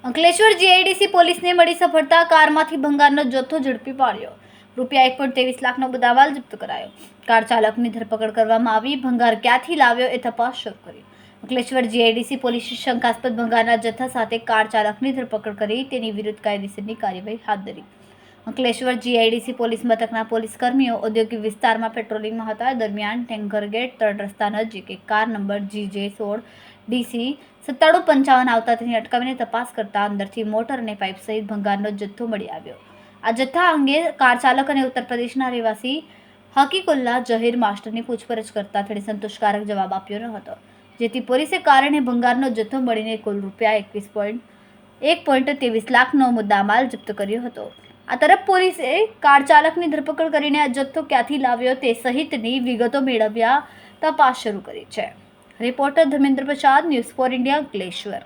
Ankleshwar GIDC પોલીસને મળી સફળતા. કારમાંથી ભંગારનો જથ્થો ઝડપી પાડ્યો. રૂપિયા 1.23 લાખનો મુદ્દામાલ જપ્ત કરાયો. કાર ચાલકની ધરપકડ કરવામાં આવી. ભંગાર ક્યાંથી લાવ્યો એ તપાસ શરૂ કરી. અંકલેશ્વર જીઆઈડીસી પોલીસે શંકાસ્પદ ભંગારના જથ્થા સાથે કાર ચાલકની ધરપકડ કરી તેની વિરુદ્ધ કાયદેસરની કાર્યવાહી હાથ ધરી. અંકલેશ્વર જીઆઈડીસી પોલીસ મથકના પોલીસ કર્મીઓ ઔદ્યોગિક વિસ્તારમાં પેટ્રોલિંગમાં હતા. દરમિયાન ટેન્કર ગેટ 3 રસ્તા નજીક એક કાર નંબર GJ16DC 9755 આવતા તેની અટકાવીને તપાસ કરતા અંદરથી મોટર અને પાઇપ સહિત ભંગારનો જથ્થો મળી આવ્યો. આ જથ્થા અંગે કાર ચાલક અને ઉત્તર પ્રદેશના રહેવાસી હકીકુલ્લા જહીર માસ્ટરની પૂછપરછ કરતા તેણે સંતોષકારક જવાબ આપ્યો ન હતો, જેથી પોલીસે કારણે ભંગારનો જથ્થો મળીને કુલ રૂપિયા 1.23 લાખનો મુદ્દામાલ જપ્ત કર્યો હતો. આ તરફ પોલીસે કાર ચાલકની ધરપકડ કરીને આ જથ્થો ક્યાંથી લાવ્યો તે સહિતની વિગતો મેળવ્યા તપાસ શરૂ કરી છે. Reporter Dharmendra Prasad, news for India, Ankleshwar.